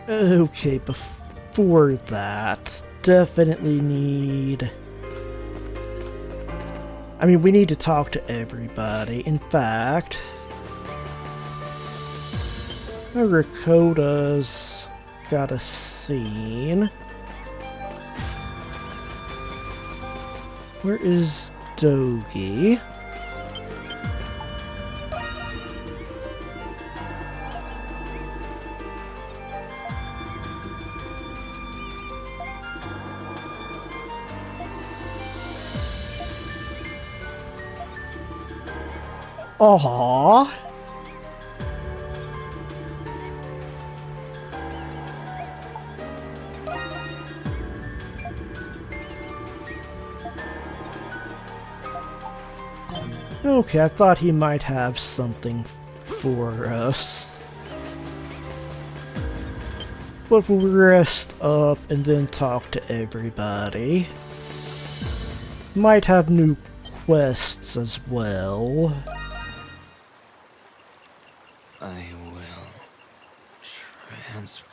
Okay, before that, definitely need... I mean, we need to talk to everybody. In fact, Rakota's got a scene. Where is Dogi? Aww. Okay, I thought he might have something for us. But we'll rest up and then talk to everybody. Might have new quests as well. I will transport.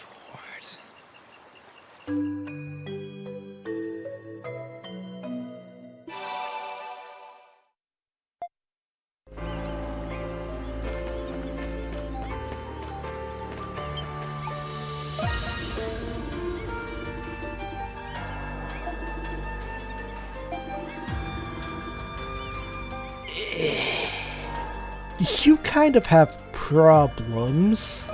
You kind of have problems.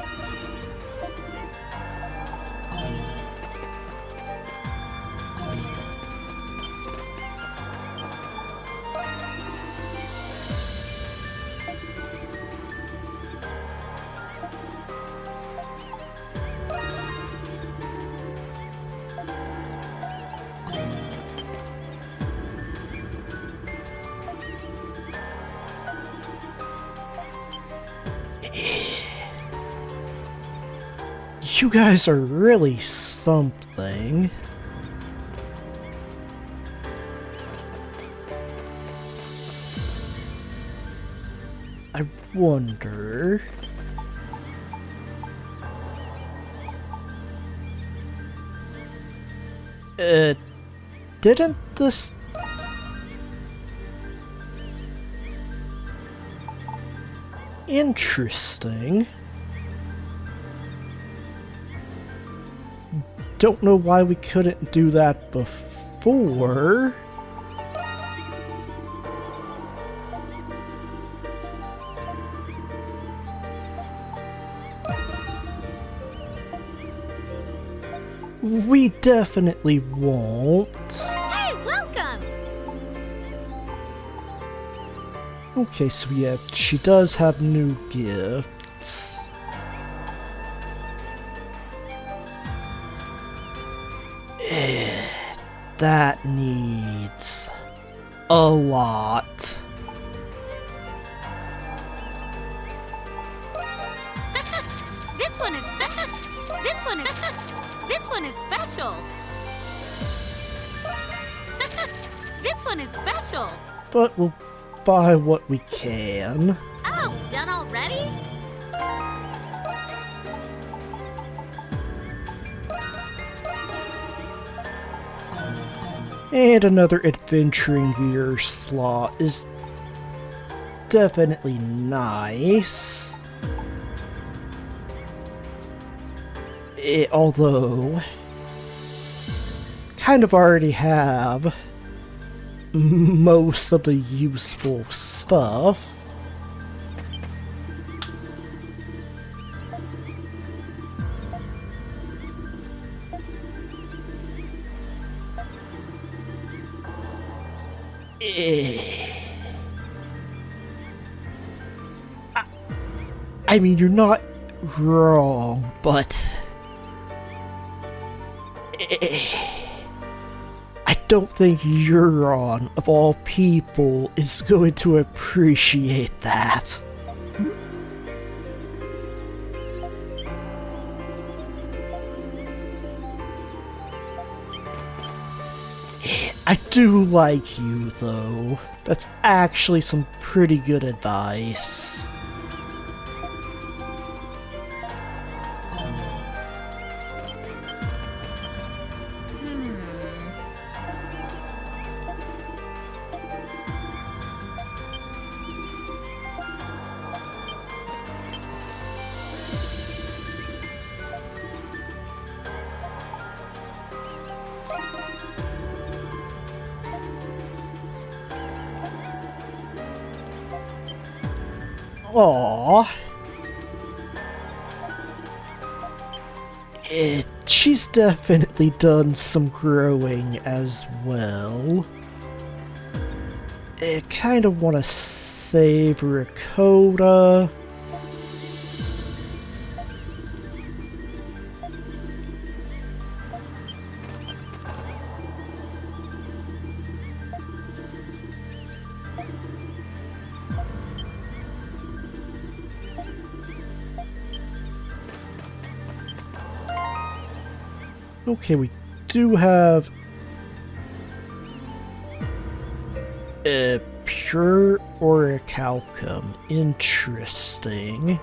You guys are really something. I wonder... didn't this... Interesting. Don't know why we couldn't do that before. We definitely won't. Hey, welcome! Okay, so yeah, she does have new gifts. That needs a lot. This one is special. This one is special. But we'll buy what we can. Oh, done already? And another adventuring gear slot is definitely nice. Although, kind of already have most of the useful stuff. I mean, you're not wrong, but I don't think Euron, of all people, is going to appreciate that. I do like you, though. That's actually some pretty good advice. Aww. She's definitely done some growing as well. I kind of want to save Ricotta. Okay, we do have a pure orichalcum. Interesting.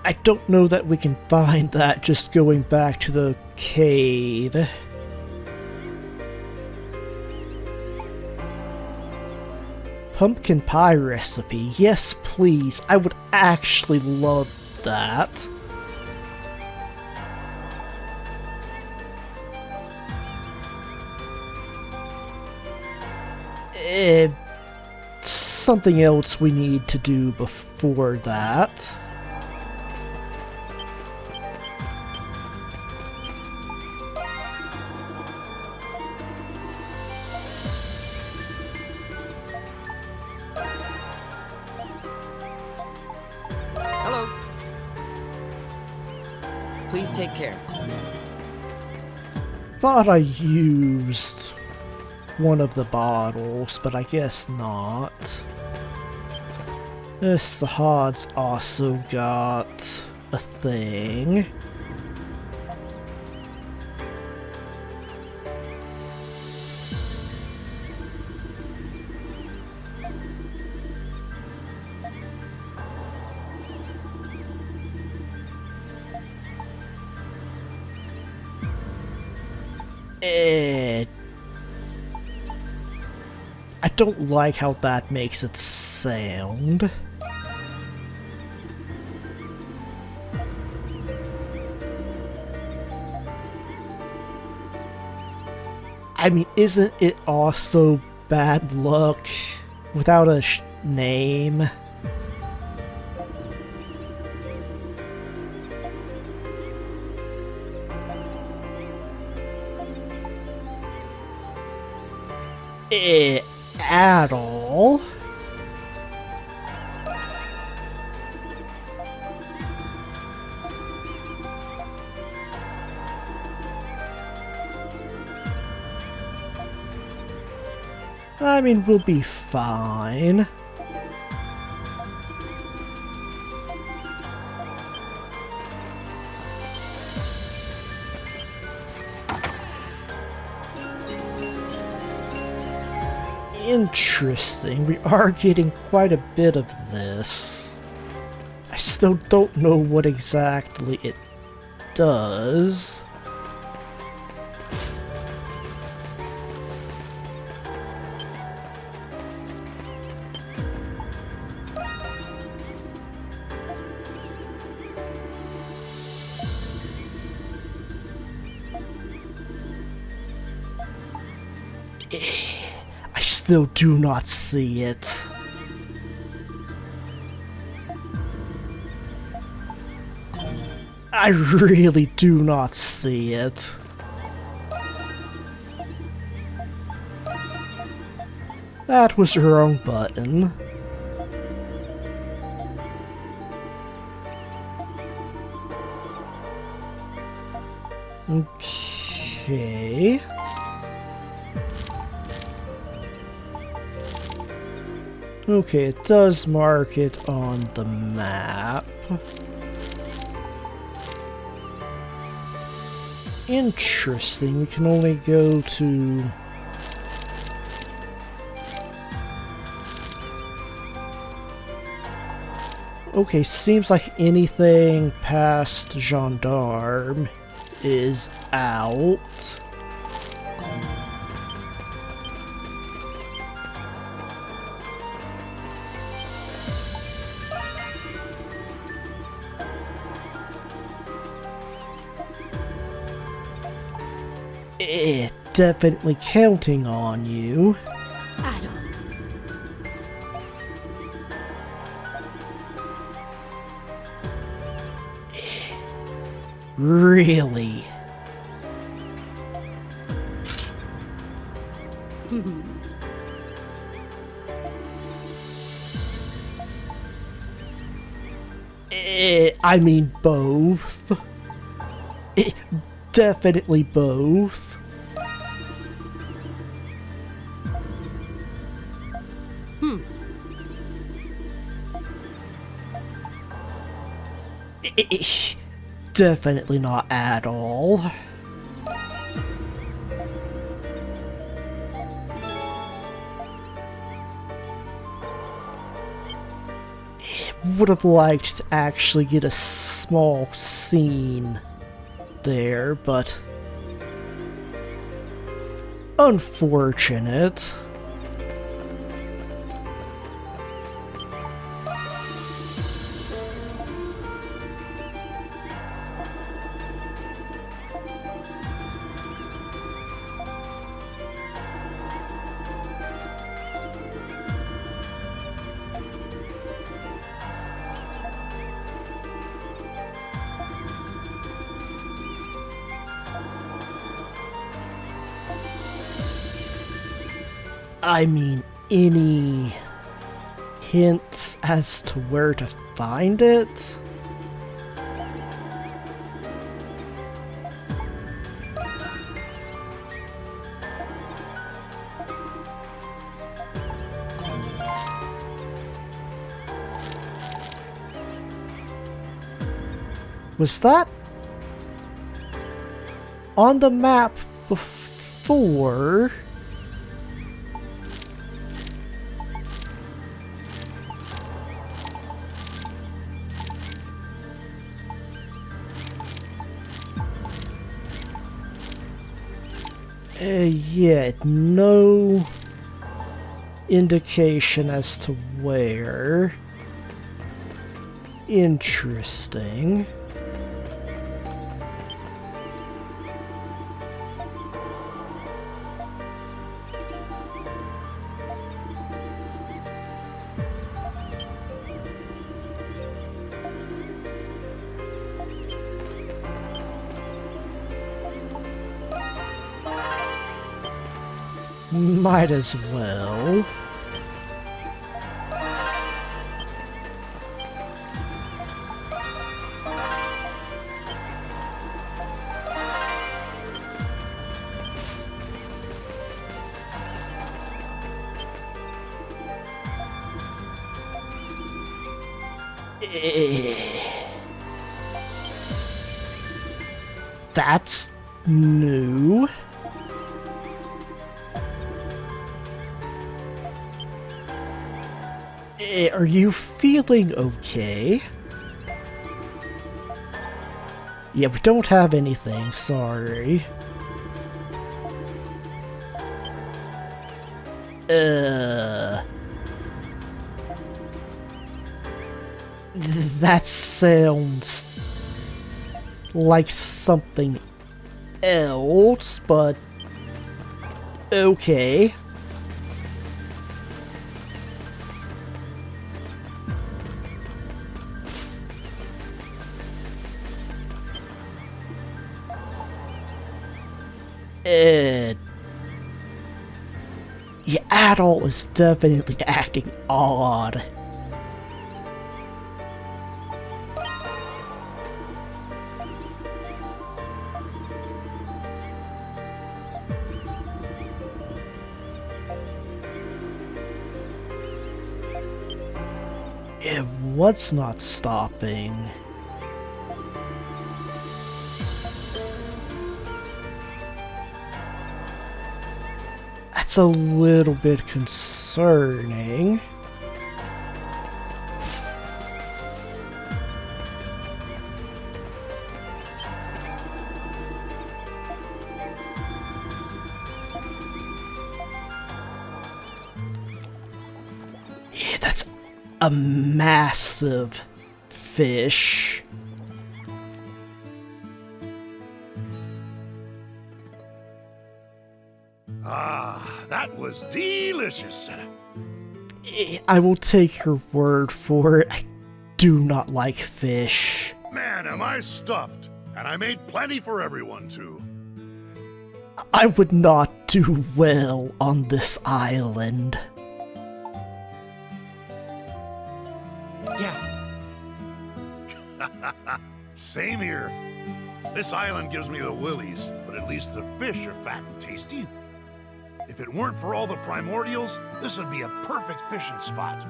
I don't know that we can find that just going back to the cave. Pumpkin pie recipe. Yes, please. I would actually love that. Something else we need to do before that. Hello. Please take care. Thought I used one of the bottles, but I guess not. This Hod's also got a thing. I don't like how that makes it sound. I mean, isn't it also bad luck without a name? At all? I mean, we'll be fine. Interesting, we are getting quite a bit of this. I still don't know what exactly it does. I still do not see it. I really do not see it. That was the wrong button. Okay. Okay, it does mark it on the map. Interesting, we can only go to... Okay, seems like anything past Gendarme is out. Definitely counting on you. I don't. Really? I mean both. Definitely both. Definitely not at all. Would have liked to actually get a small scene there, but unfortunate. I mean, any hints as to where to find it? Was that on the map before? Yeah, no indication as to where. Interesting. Might as well. That's new. Are you feeling okay? Yeah, we don't have anything, sorry. That sounds like something else, but okay. Yeah, adult is definitely acting odd. What's not stopping? That's a little bit concerning. Yeah, that's a massive fish. Ah, that was delicious. I will take your word for it. I do not like fish. Man, am I stuffed. And I made plenty for everyone, too. I would not do well on this island. Yeah. Same here. This island gives me the willies, but at least the fish are fat and tasty. If it weren't for all the primordials, this would be a perfect fishing spot.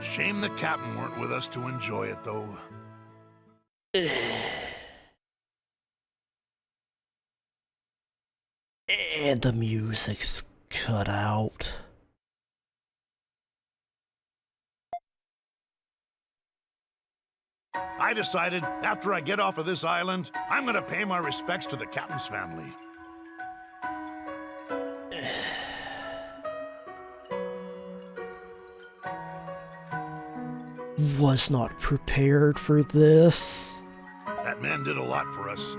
Shame the captain weren't with us to enjoy it, though. And the music's cut out. I decided, after I get off of this island, I'm gonna pay my respects to the captain's family. Was not prepared for this. That man did a lot for us.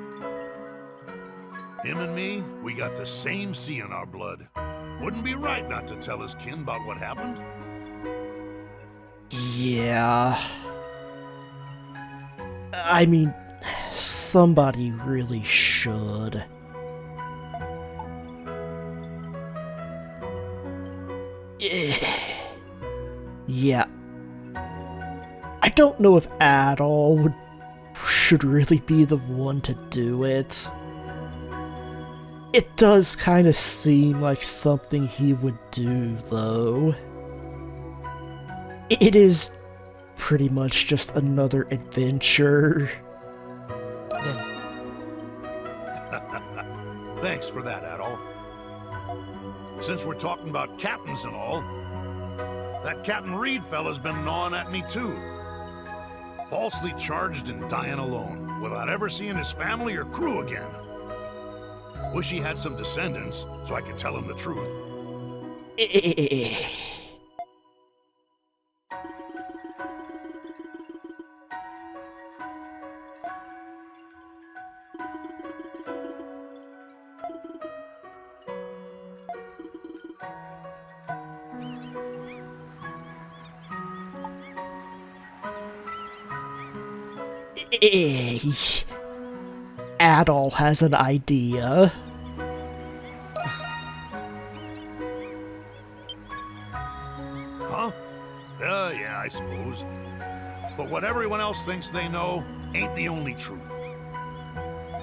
Him and me, we got the same sea in our blood. Wouldn't be right not to tell his kin about what happened. Yeah. I mean, somebody really should. Yeah. I don't know if Adol should really be the one to do it. It does kind of seem like something he would do, though. It is pretty much just another adventure. Thanks for that, Adol. Since we're talking about captains and all, that Captain Reed fella's been gnawing at me too. Falsely charged and dying alone, without ever seeing his family or crew again. Wish he had some descendants, so I could tell him the truth. Adol has an idea. Huh? Yeah, I suppose. But what everyone else thinks they know ain't the only truth.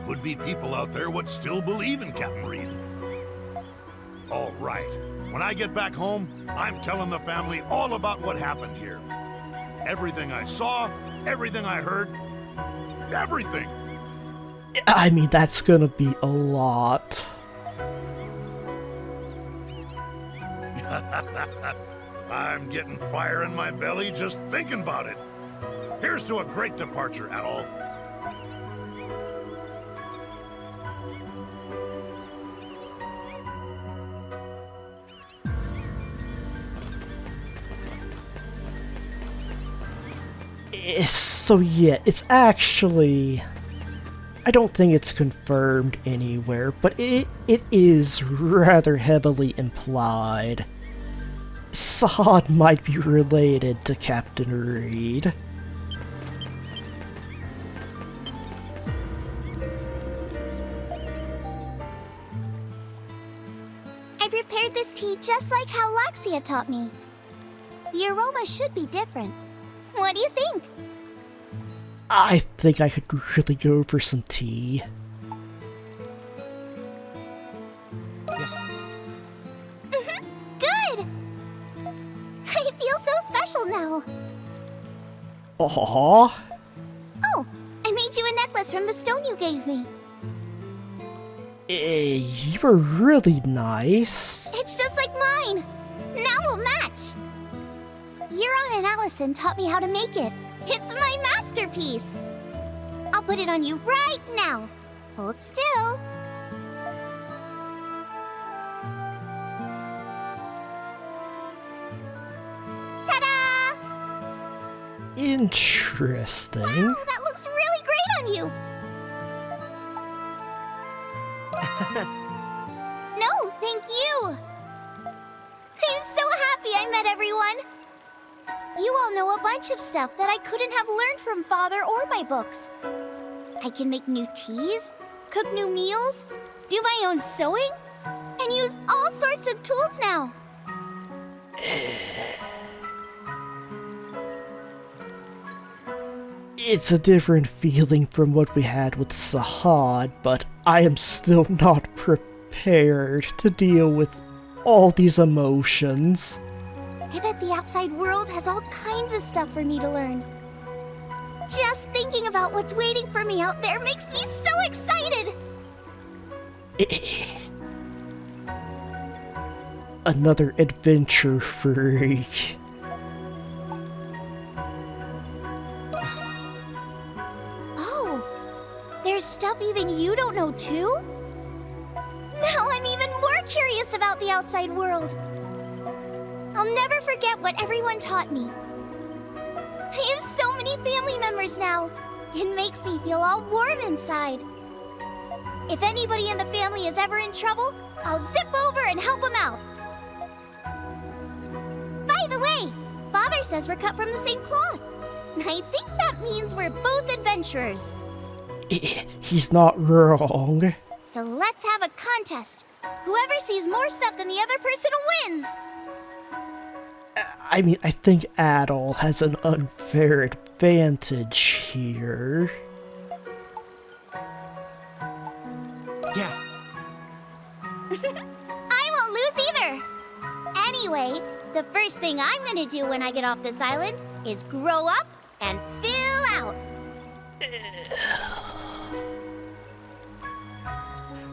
Could be people out there what still believe in Captain Reed. All right. When I get back home, I'm telling the family all about what happened here. Everything I saw, everything I heard, everything. I mean, that's gonna be a lot. I'm getting fire in my belly just thinking about it. Here's to a great departure, Adol. So yeah, it's actually... I don't think it's confirmed anywhere, but it is rather heavily implied. Saad might be related to Captain Reed. I prepared this tea just like how Laxia taught me. The aroma should be different. What do you think? I think I could really go for some tea. Yes. Good! I feel so special now. Aww. Oh, I made you a necklace from the stone you gave me. You were really nice. It's just like mine. Now we'll match. Euron and Allison taught me how to make it. It's my masterpiece. I'll put it on you right now. Hold still. Ta-da! Interesting. Wow, that looks really great on you. No, thank you. I'm so happy I met everyone. you all know a bunch of stuff that I couldn't have learned from Father or my books. I can make new teas, cook new meals, do my own sewing, and use all sorts of tools now. It's a different feeling from what we had with Sahad, but I am still not prepared to deal with all these emotions. I bet the outside world has all kinds of stuff for me to learn. Just thinking about what's waiting for me out there makes me so excited! Another adventure freak. Oh, there's stuff even you don't know too? Now I'm even more curious about the outside world. I'll never forget what everyone taught me. I have so many family members now. It makes me feel all warm inside. If anybody in the family is ever in trouble, I'll zip over and help them out. By the way, Father says we're cut from the same cloth. I think that means we're both adventurers. He's not wrong. So let's have a contest. Whoever sees more stuff than the other person wins. I mean, I think Adol has an unfair advantage here. Yeah. I won't lose either. Anyway, the first thing I'm gonna do when I get off this island is grow up and fill out.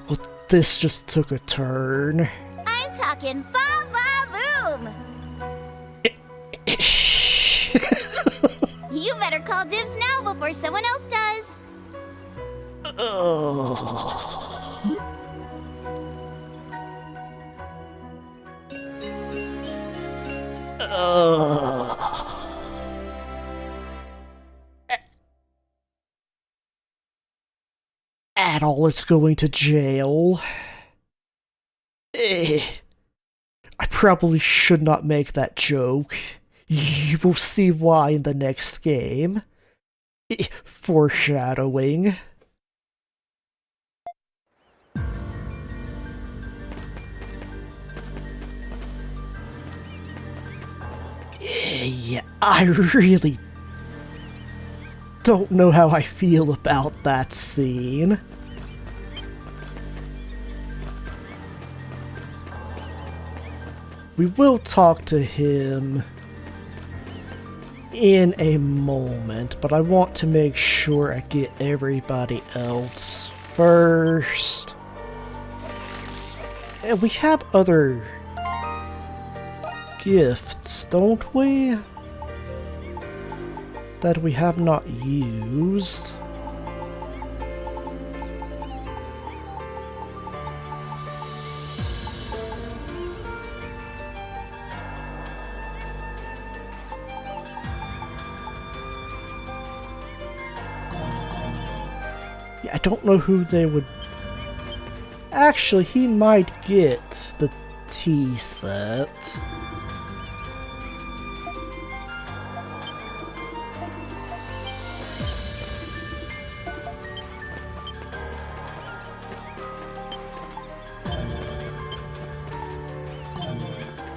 Well, this just took a turn. I'm talking ba-ba-boom. You better call dibs now before someone else does. Adol is going to jail. I probably should not make that joke. You will see why in the next game. Foreshadowing. Yeah, I really don't know how I feel about that scene. We will talk to him in a moment, but I want to make sure I get everybody else first. And we have other gifts, don't we? That we have not used. I don't know who they would... Actually, he might get the tea set.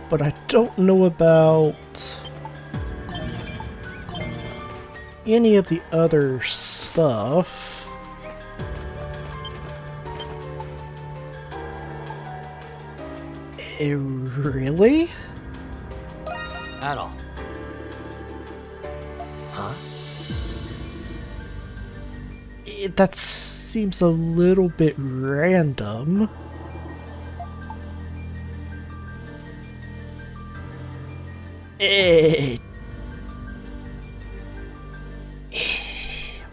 But I don't know about any of the other stuff. Really? At all. Huh? That seems a little bit random.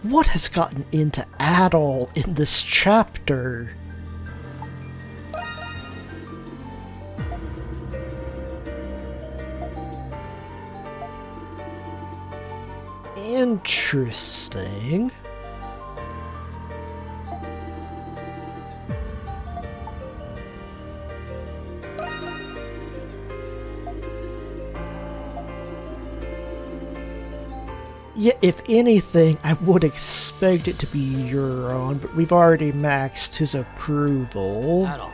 What has gotten into Adol in this chapter? Interesting. Yeah, if anything, I would expect it to be Euron, but we've already maxed his approval. Adol.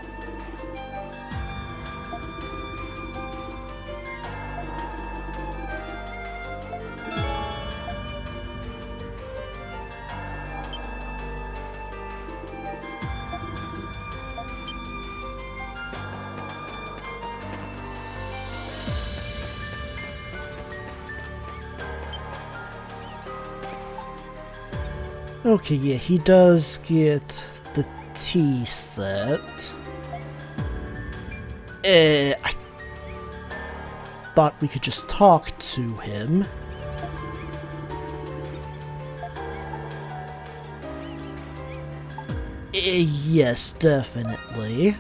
Okay, yeah, he does get the tea set. I thought we could just talk to him. Yes, definitely.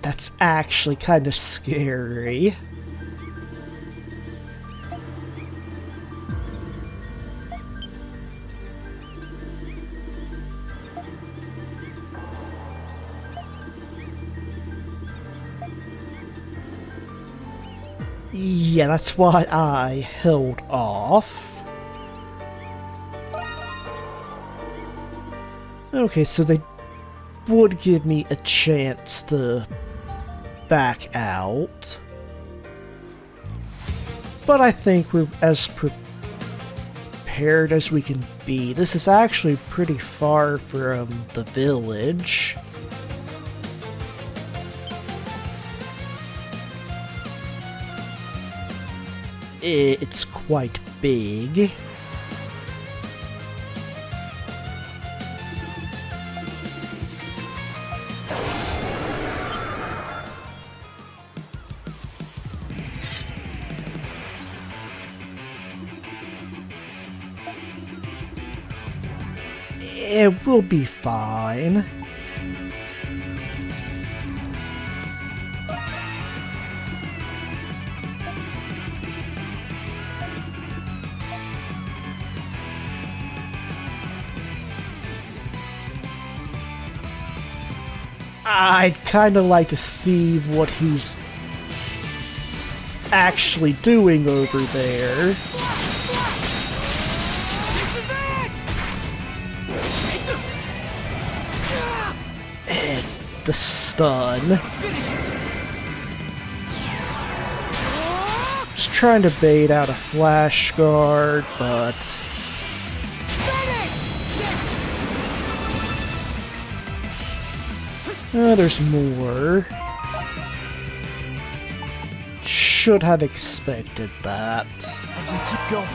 That's actually kind of scary. Yeah, that's why I held off. Okay, so they would give me a chance to back out. But I think we're as prepared as we can be. This is actually pretty far from the village. It's quite big. It will be fine. I'd kind of like to see what he's actually doing over there. And the stun. Just trying to bait out a flash guard, but there's more. Should have expected that. I can keep going.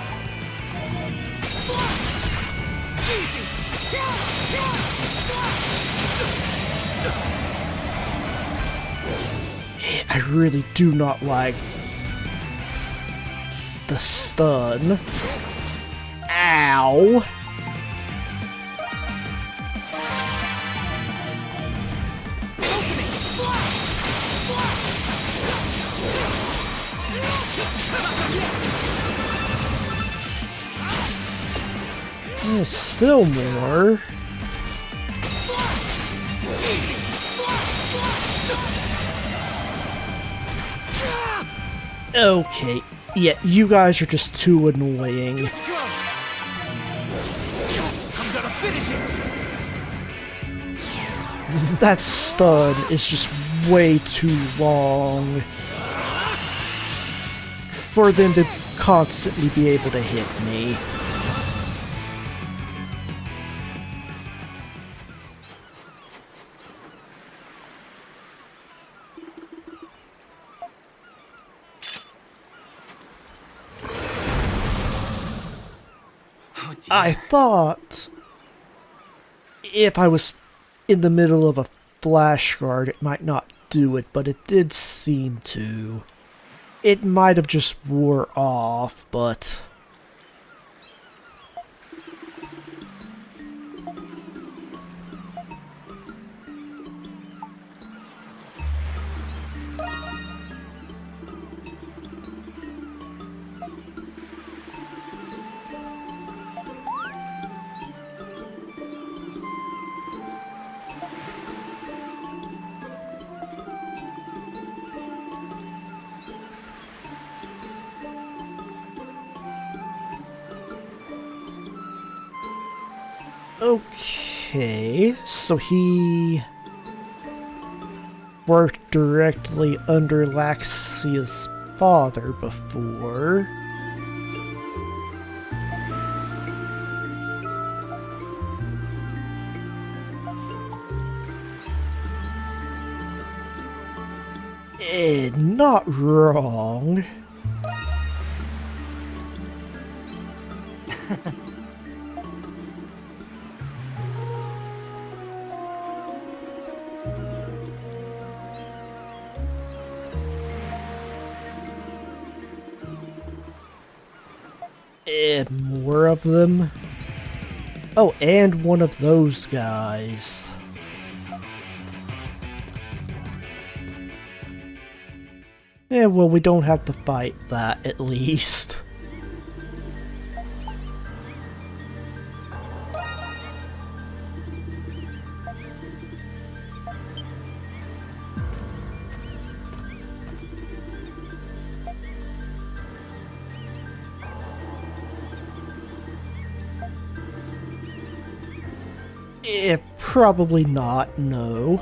I really do not like the stun. Ow! There's still more. Okay, yeah, you guys are just too annoying. I'm gonna finish it. That stun is just way too long for them to constantly be able to hit me. I thought if I was in the middle of a flash guard, it might not do it, but it did seem to. It might have just wore off, but Okay, so he worked directly under Laxia's father before. Not wrong. And more of them. Oh, and one of those guys. Yeah, well, we don't have to fight that, at least. Probably not, no.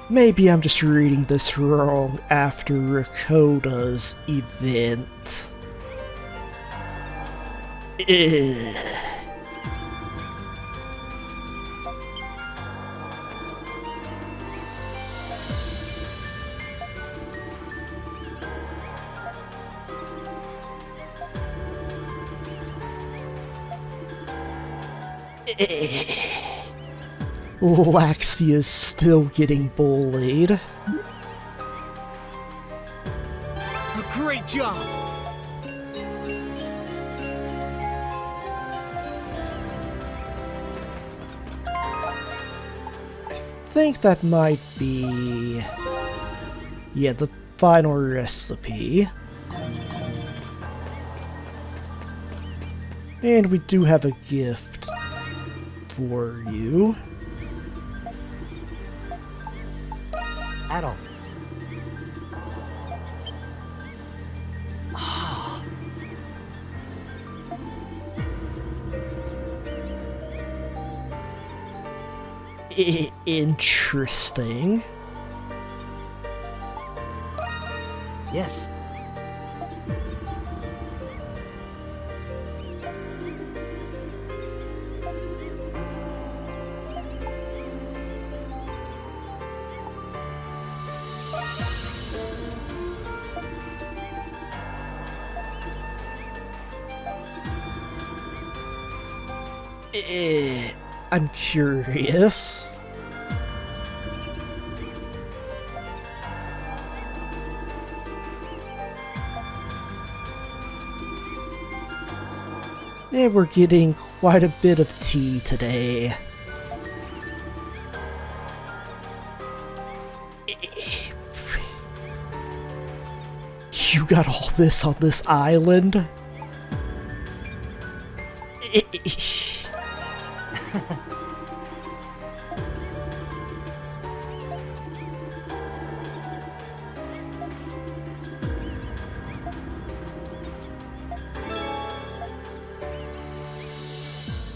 Maybe I'm just reading this wrong after Rakoda's event. Laxia's still getting bullied. A great job! I think that might be... yeah, the final recipe. And we do have a gift for you. Adol. Interesting. Yes. I'm curious. Yeah, we're getting quite a bit of tea today. You got all this on this island?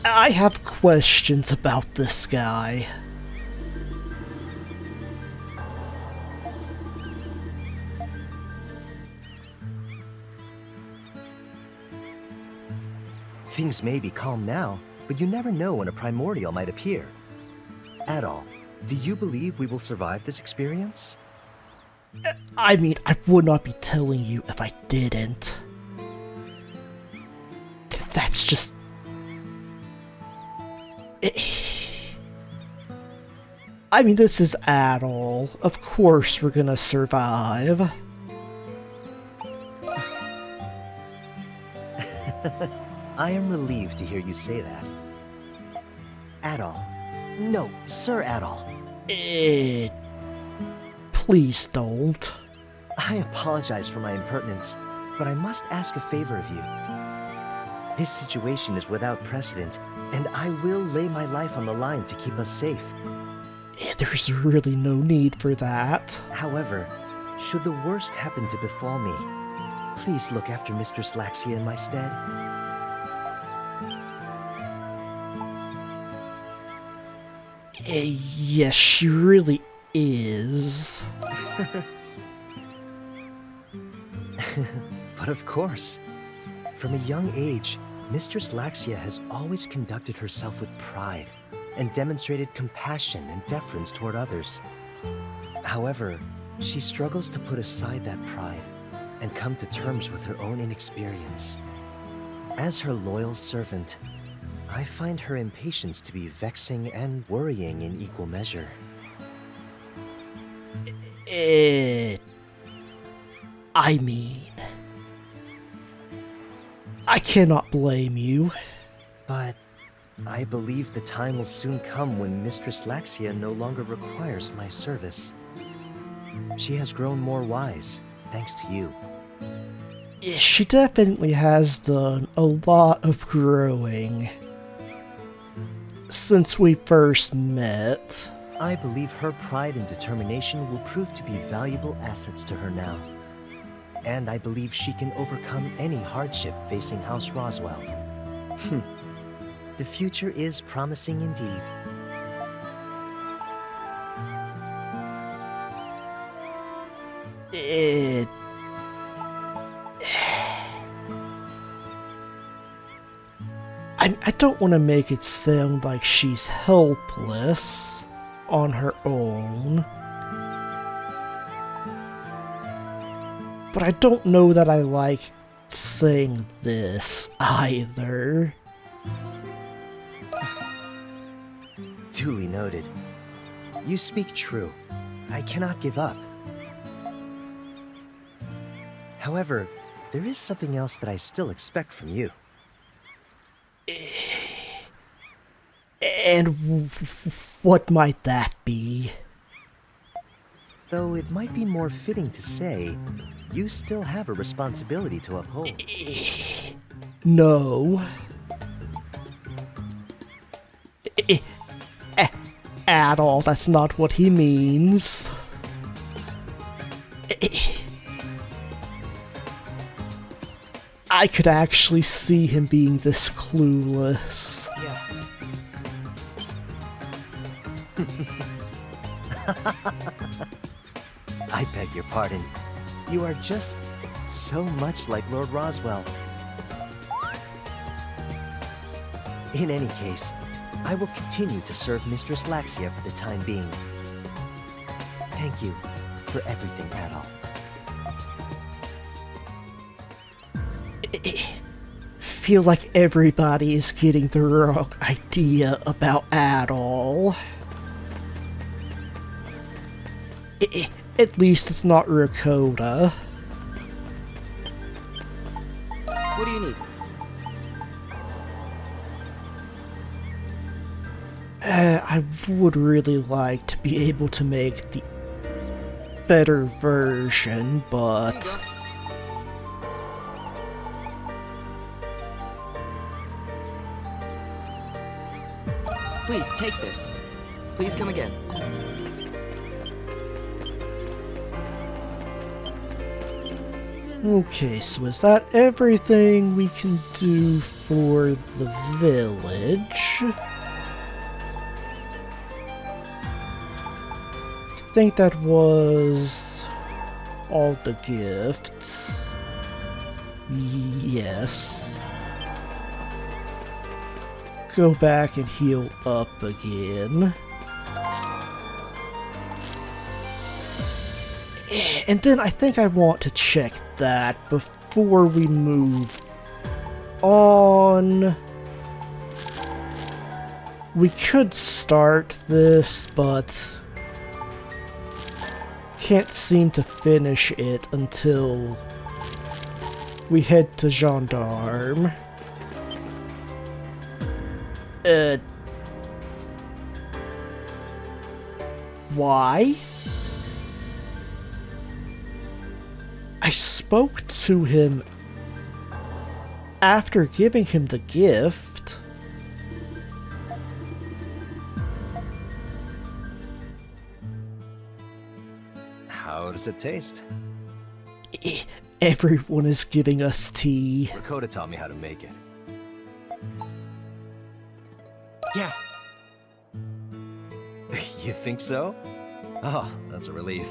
I have questions about this guy. Things may be calm now, but you never know when a primordial might appear. Adol, do you believe we will survive this experience? I mean, I would not be telling you if I didn't. That's just... I mean, this is Adol. Of course we're gonna survive. I am relieved to hear you say that. Adol, No, Sir Adol. Please don't. I apologize for my impertinence, but I must ask a favor of you. This situation is without precedent, and I will lay my life on the line to keep us safe. There's really no need for that. However, should the worst happen to befall me, please look after Mistress Laxia in my stead. Yes, she really is. But of course. From a young age, Mistress Laxia has always conducted herself with pride and demonstrated compassion and deference toward others. However, she struggles to put aside that pride and come to terms with her own inexperience. As her loyal servant, I find her impatience to be vexing and worrying in equal measure. I mean, I cannot blame you. But I believe the time will soon come when Mistress Laxia no longer requires my service. She has grown more wise, thanks to you. She definitely has done a lot of growing since we first met. I believe her pride and determination will prove to be valuable assets to her now. And I believe she can overcome any hardship facing House Roswell. The future is promising indeed. I don't want to make it sound like she's helpless on her own. But I don't know that I like saying this either. Duly noted. You speak true. I cannot give up. However, there is something else that I still expect from you. And what might that be? Though it might be more fitting to say, you still have a responsibility to uphold. No. At all, that's not what he means. I could actually see him being this clueless. Yeah. I beg your pardon. You are just so much like Lord Roswell. In any case, I will continue to serve Mistress Laxia for the time being. Thank you for everything, Adol. Feel like everybody is getting the wrong idea about Adol. At least it's not Rakota. What do you need? I would really like to be able to make the better version, but Please take this. Please come again. okay, so is that everything we can do for the village? I think that was all the gifts. Yes. Go back and heal up again. And then I think I want to check that before we move on. We could start this, but can't seem to finish it until we head to Gendarme. Why? I spoke to him after giving him the gift. How does it taste? Everyone is giving us tea. Rakota taught me how to make it. Yeah. You think so? Oh, that's a relief.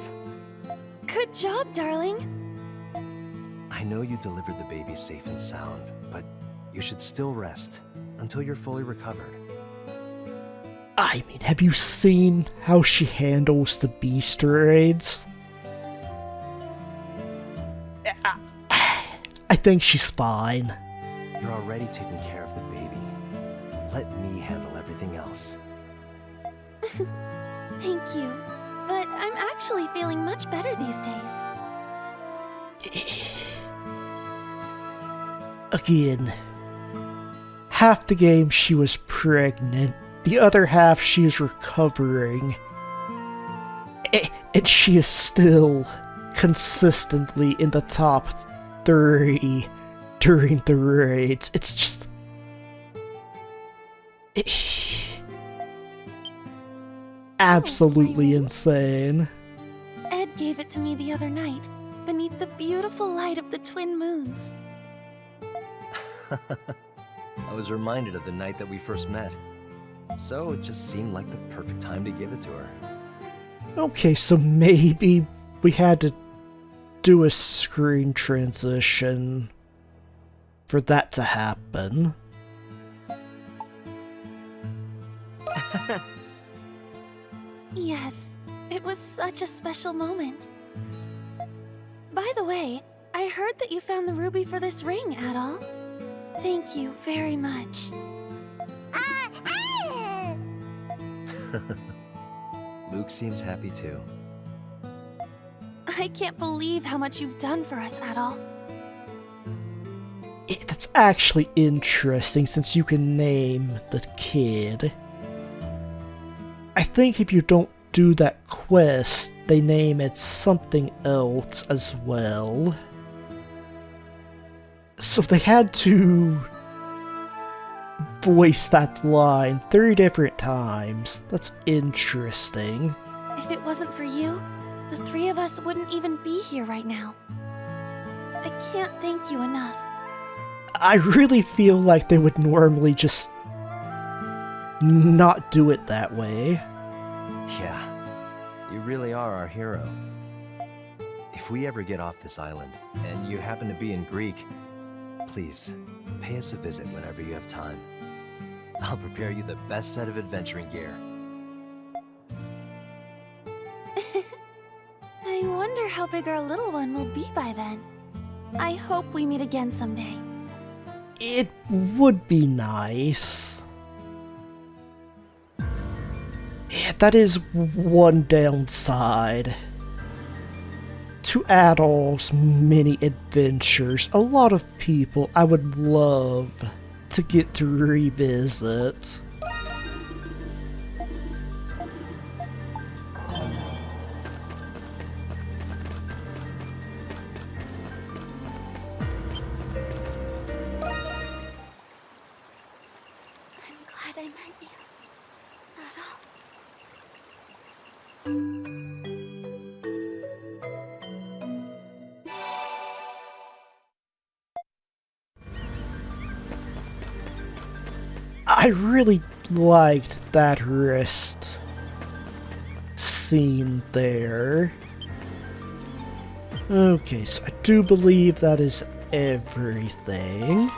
Good job, darling. I know you delivered the baby safe and sound, but you should still rest until you're fully recovered. I mean, have you seen how she handles the beast raids? I think she's fine. You're already taking care of the baby. Let me handle everything else. Thank you. But I'm actually feeling much better these days. Again, half the game she was pregnant, the other half she is recovering. And she is still consistently in the top 3 during the raids. It's just... absolutely insane. Ed gave it to me the other night, beneath the beautiful light of the twin moons. I was reminded of the night that we first met. So it just seemed like the perfect time to give it to her. Okay, so maybe we had to do a screen transition for that to happen. Yes, it was such a special moment. By the way, I heard that you found the ruby for this ring, Adol. Thank you very much. Luke seems happy too. I can't believe how much you've done for us, Adol. That's actually interesting since you can name the kid. I think if you don't do that quest, they name it something else as well. So they had to voice that line 3 different times. That's interesting. If it wasn't for you, the 3 of us wouldn't even be here right now. I can't thank you enough. I really feel like they would normally just not do it that way. Yeah, you really are our hero. If we ever get off this island, and you happen to be in Greek, please, pay us a visit whenever you have time. I'll prepare you the best set of adventuring gear. I wonder how big our little one will be by then. I hope we meet again someday. It would be nice. Yeah, that is one downside to Adol's mini adventures. A lot of people I would love to get to revisit. I'm glad I met you, Adol. I really liked that wrist scene there. Okay, so I do believe that is everything.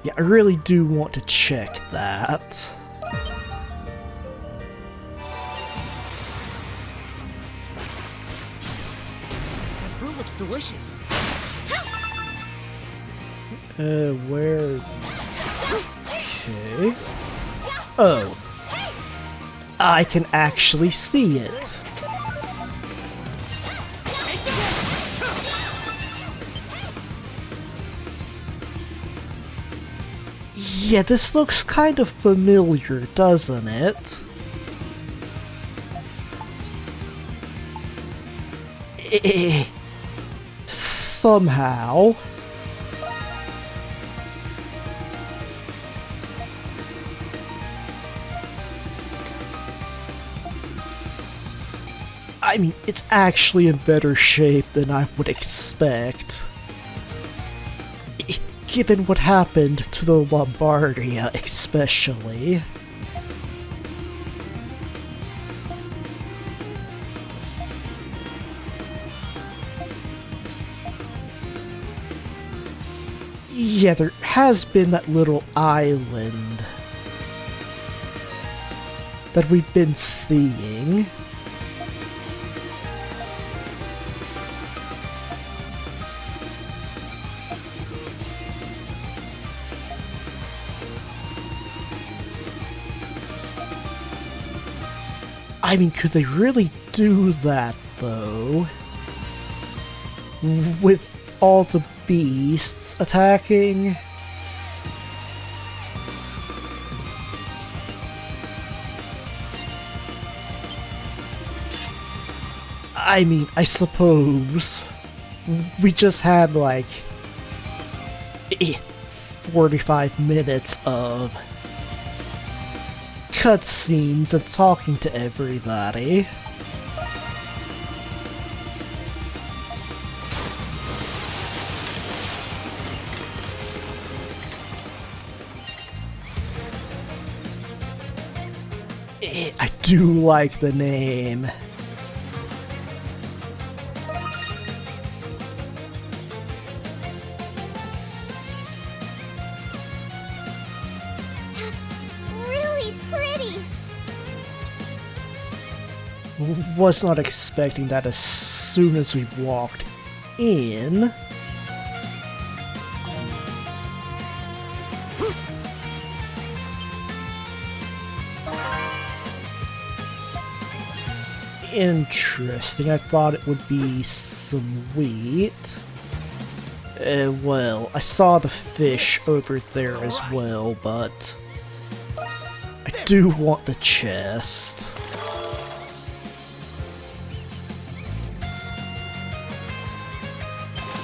Yeah, I really do want to check that. That fruit looks delicious. Where? Okay. Oh. I can actually see it. Yeah, this looks kind of familiar, doesn't it? Somehow. I mean, it's actually in better shape than I would expect. Given what happened to the Lombardia, especially. Yeah, there has been that little island that we've been seeing. I mean, could they really do that, though? With all the beasts attacking? I mean, I suppose we just had like 45 minutes of cutscenes and talking to everybody. I do like the name. Really pretty. Was not expecting that as soon as we walked in. Interesting. I thought it would be sweet. Well, I saw the fish over there as well, but I do want the chest.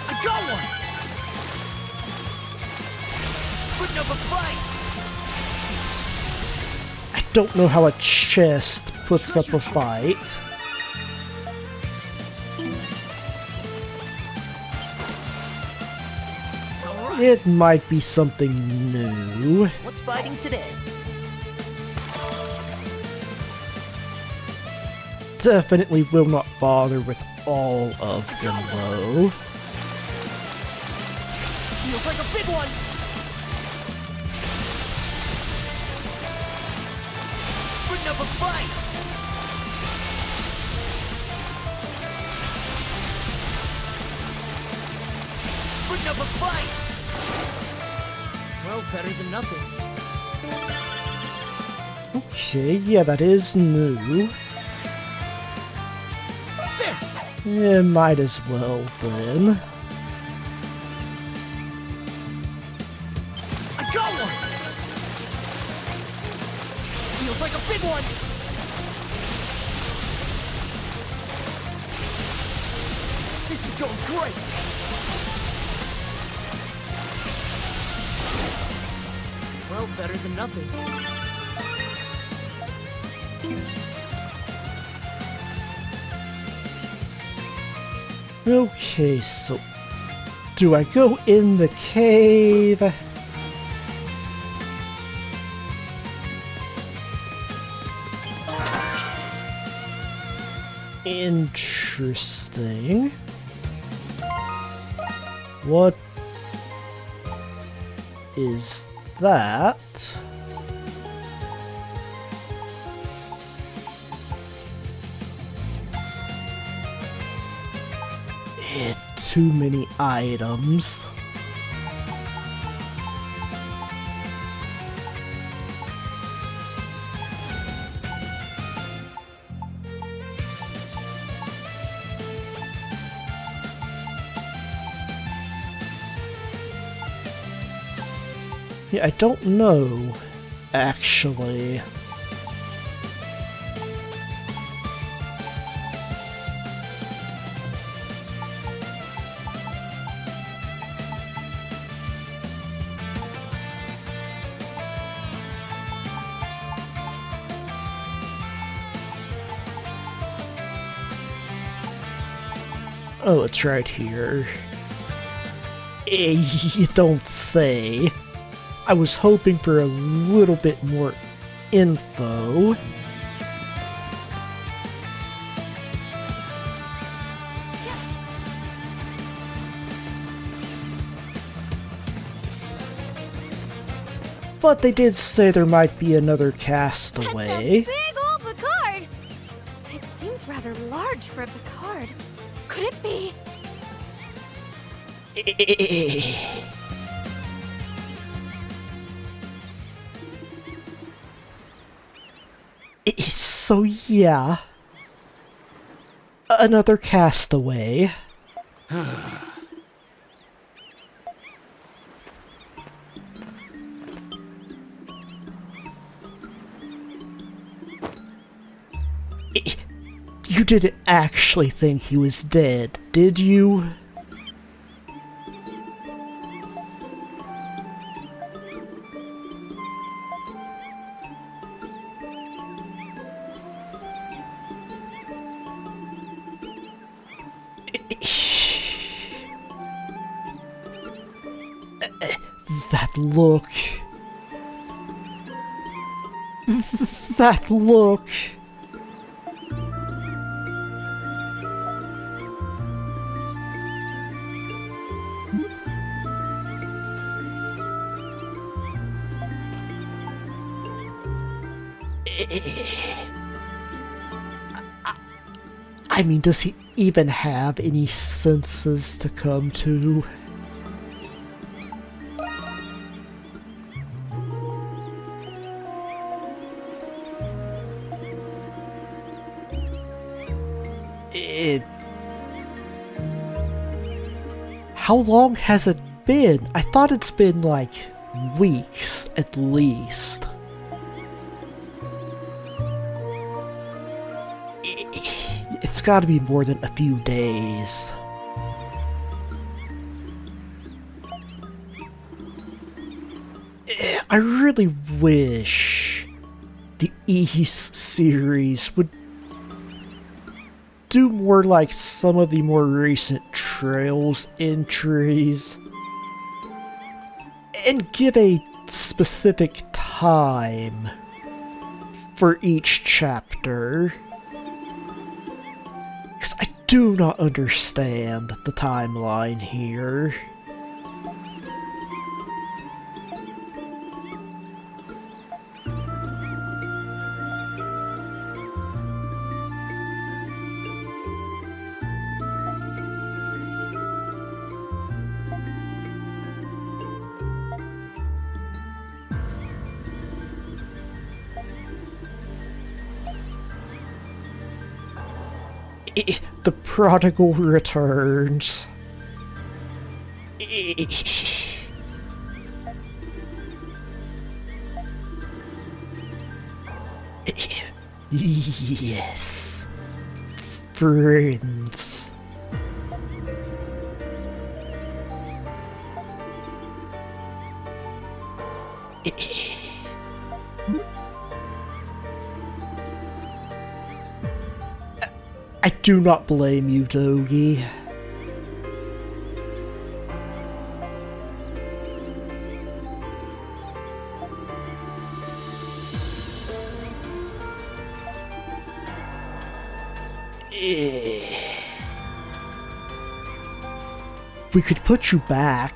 I got one! Putting up a fight! I don't know how a chest puts up a fight. It might be something new. What's biting today? Definitely will not bother with all of them though. Feels like a big one! Putting up a fight! Putting up a fight! Well, better than nothing. Okay, yeah, that is new. There! Yeah, might as well then. I got one! Feels like a big one! This is going great! Well, better than nothing. Okay, so do I go in the cave? Interesting. What is that? Too many items. Yeah, I don't know, actually. Oh, it's right here. You don't say. I was hoping for a little bit more info. But they did say there might be another castaway. That's a big old Picard! It seems rather large for a Picard. Could it be? So yeah, another castaway. You didn't actually think he was dead, did you? That look. That look. I mean, does he even have any senses to come to? How long has it been? I thought it's been like weeks at least. It's gotta be more than a few days. I really wish the East series would do more like some of the more recent Trails entries and give a specific time for each chapter. Because I do not understand the timeline here. The prodigal returns. Yes. Friends. I do not blame you, Dogi. We could put you back.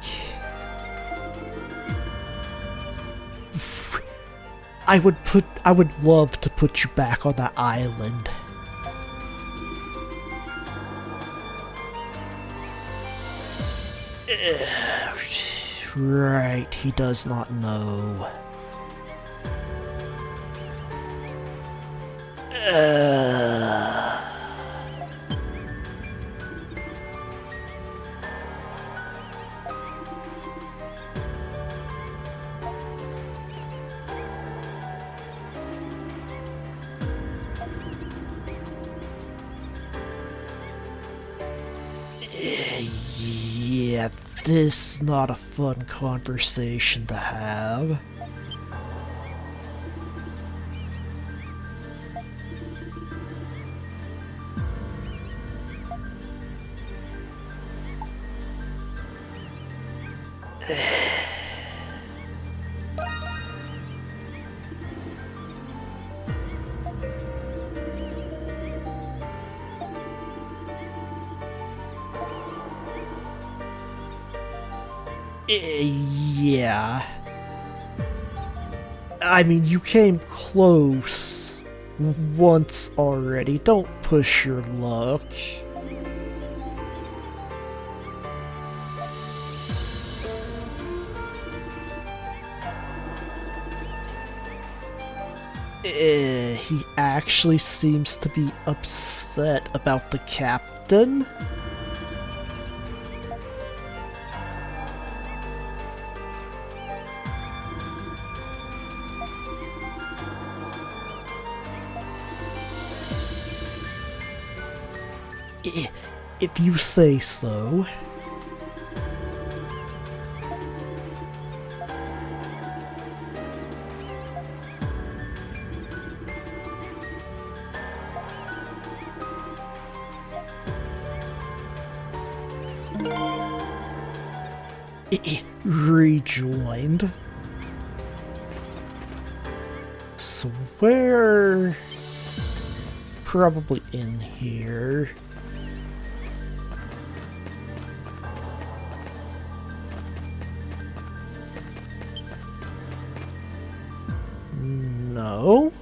I would love to put you back on that island. Right, he does not know. This is not a fun conversation to have. Yeah. I mean, you came close once already. Don't push your luck. He actually seems to be upset about the captain. If you say so. Rejoined. So where? Probably in here. No.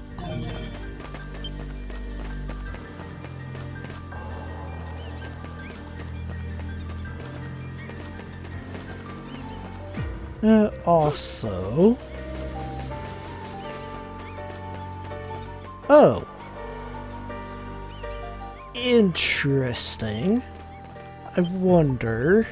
Also. Oh. Interesting. I wonder.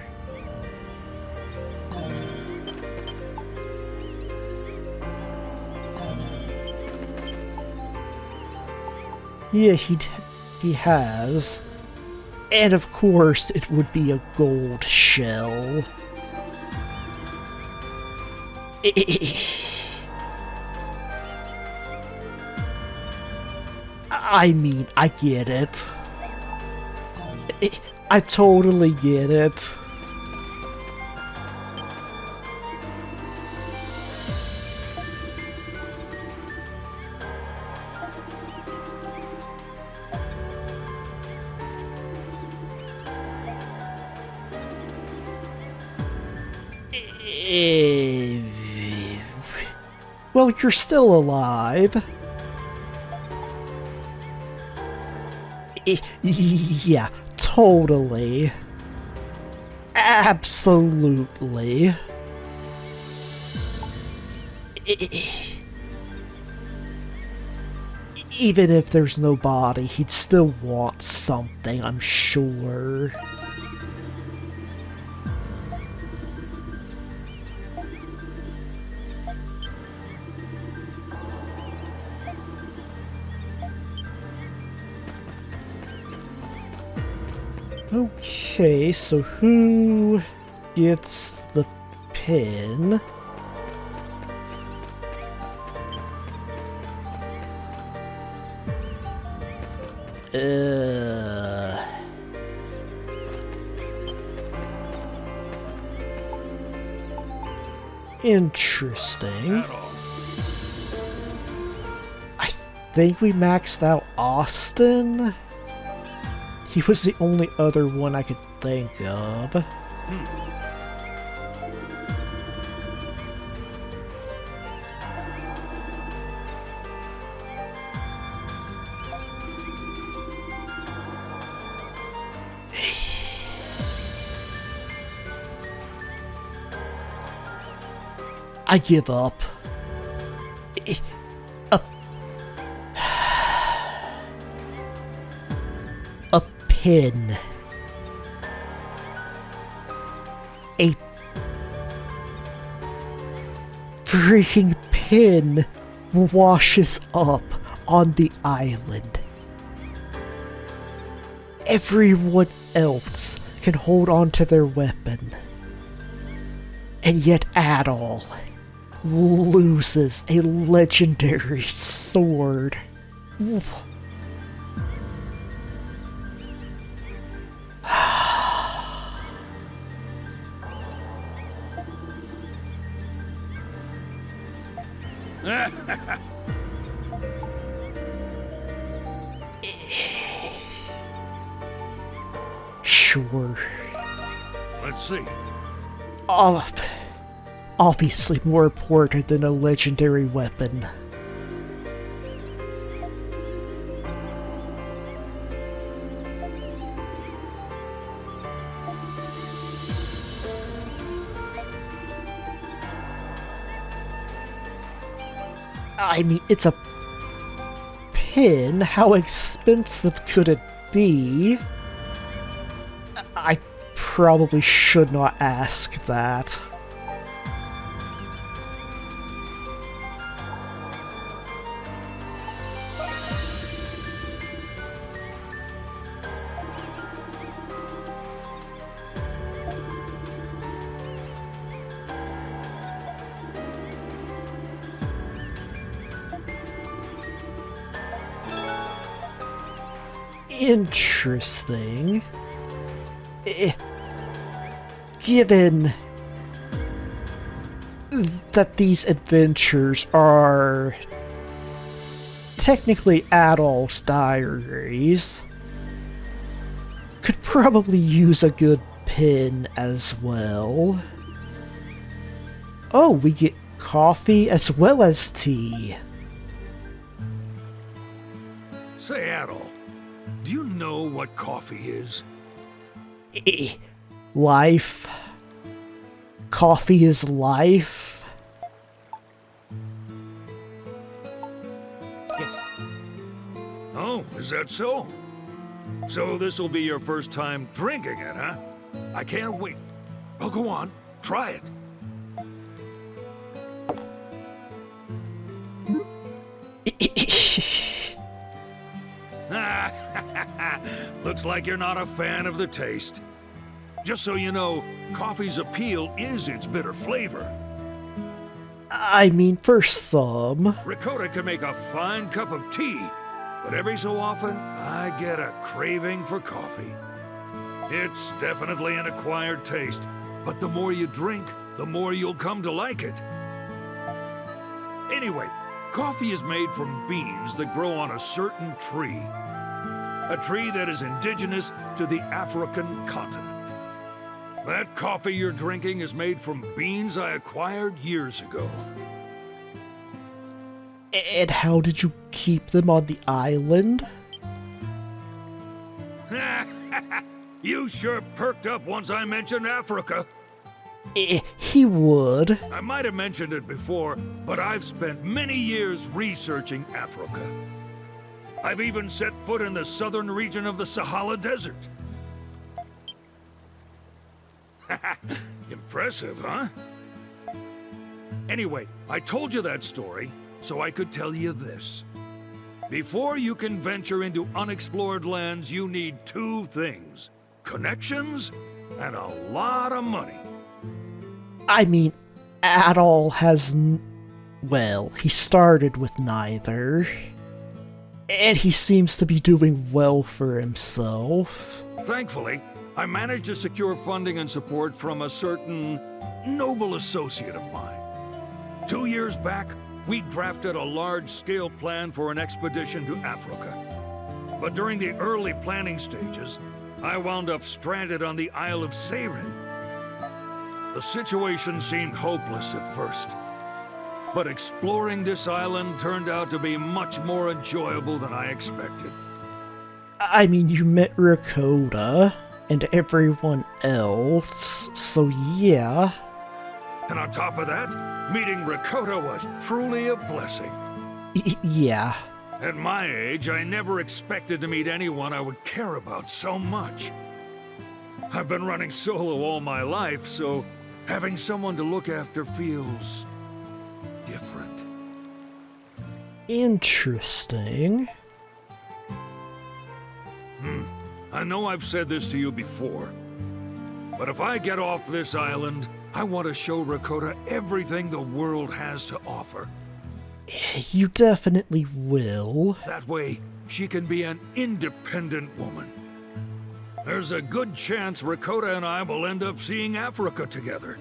Yeah, he has. And of course, it would be a gold shell. I mean, I get it. I totally get it. Well, you're still alive. Yeah, totally. Absolutely. Even if there's no body, he'd still want something, I'm sure. Okay, so who gets the pin? Interesting. I think we maxed out Austin. He was the only other one I could think of. I give up. A pin. A freaking pin washes up on the island. Everyone else can hold on to their weapon. And yet Adol loses a legendary sword. Oof. Sure. Let's see. Obviously more important than a legendary weapon. I mean, it's a pin. How expensive could it be? I probably should not ask that. Interesting. Given that these adventures are technically Adolf's diaries, could probably use a good pin as well. Oh, we get coffee as well as tea. Say, Adol, do you know what coffee is? Life. Coffee is life. Yes. Oh, is that so? So this'll be your first time drinking it, huh? I can't wait. Oh, go on, try it. Looks like you're not a fan of the taste. Just so you know, coffee's appeal is its bitter flavor. I mean, for some. Ricotta can make a fine cup of tea, but every so often, I get a craving for coffee. It's definitely an acquired taste, but the more you drink, the more you'll come to like it. Anyway, coffee is made from beans that grow on a certain tree. A tree that is indigenous to the African continent. That coffee you're drinking is made from beans I acquired years ago. And how did you keep them on the island? You sure perked up once I mentioned Africa. He would. I might have mentioned it before, but I've spent many years researching Africa. I've even set foot in the southern region of the Sahara Desert. Impressive, huh? Anyway, I told you that story so I could tell you this. Before you can venture into unexplored lands, you need two things: connections and a lot of money. I mean, Adol has well, he started with neither. And he seems to be doing well for himself. Thankfully, I managed to secure funding and support from a certain noble associate of mine. 2 years back, we drafted a large-scale plan for an expedition to Africa. But during the early planning stages, I wound up stranded on the Isle of Seyrin. The situation seemed hopeless at first. But exploring this island turned out to be much more enjoyable than I expected. I mean, you met Ricotta and everyone else, so yeah. And on top of that, meeting Ricotta was truly a blessing. Yeah. At my age, I never expected to meet anyone I would care about so much. I've been running solo all my life, so having someone to look after feels different. Interesting. I know I've said this to you before, but if I get off this island, I want to show Rakota everything the world has to offer. You definitely will. That way, she can be an independent woman. There's a good chance Rakota and I will end up seeing Africa together.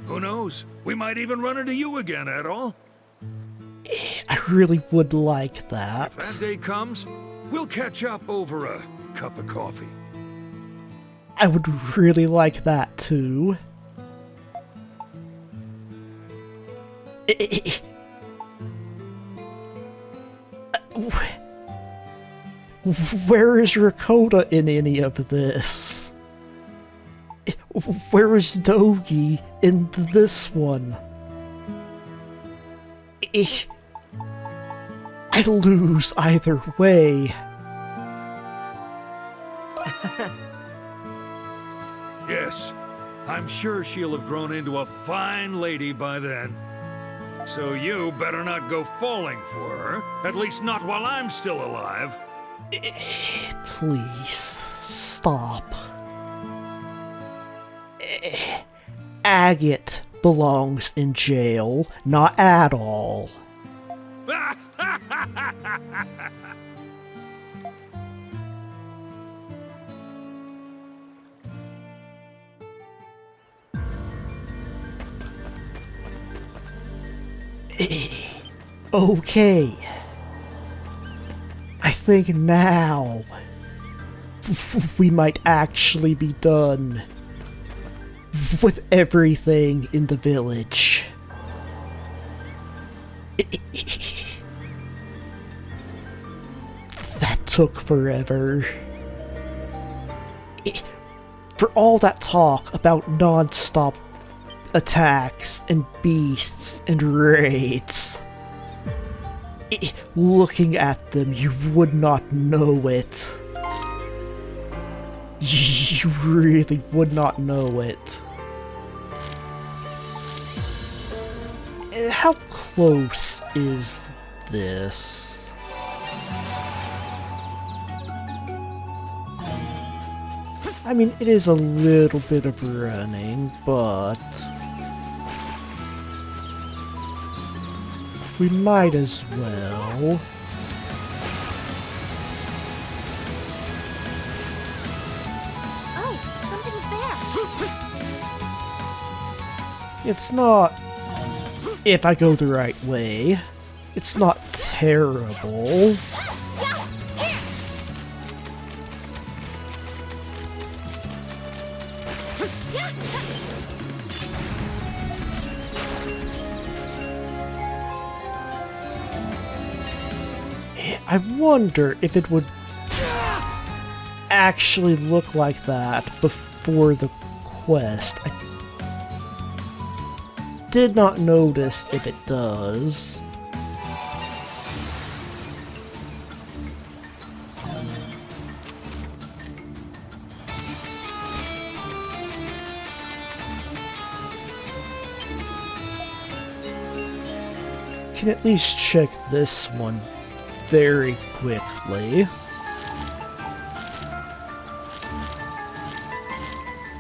Who knows? We might even run into you again, Adol. I really would like that. If that day comes, we'll catch up over a cup of coffee. I would really like that too. Where is Rakota in any of this? Where is Dogi in this one? I lose either way. Yes, I'm sure she'll have grown into a fine lady by then. So you better not go falling for her, at least not while I'm still alive. Please, stop. Agate belongs in jail, not Adol. Okay. I think now we might actually be done with everything in the village. That took forever. For all that talk about nonstop attacks and beasts and raids, looking at them, you would not know it. You really would not know it. How close is this? I mean, it is a little bit of running, but we might as well. Oh, something's there. It's not, if I go the right way, it's not terrible. I wonder if it would actually look like that before the quest. I did not notice if it does. Can at least check this one very quickly.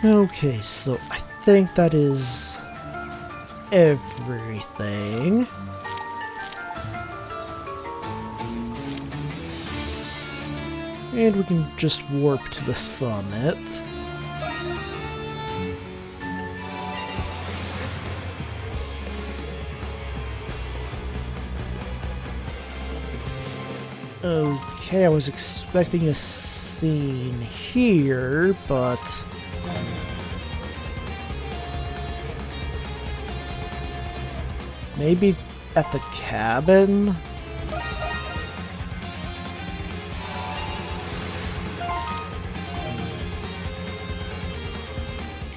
Okay, so I think that is everything. And we can just warp to the summit. Okay, I was expecting a scene here, but maybe at the cabin?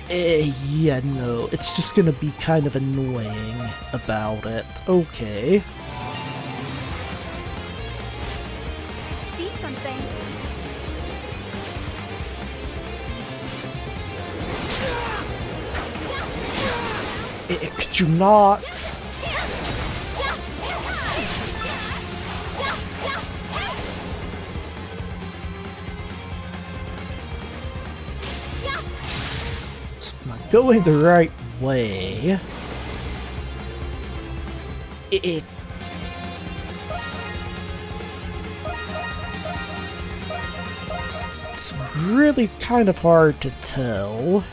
Yeah, no, it's just gonna be kind of annoying about it. Okay. See something. Could you not? going the right way. It's really kind of hard to tell.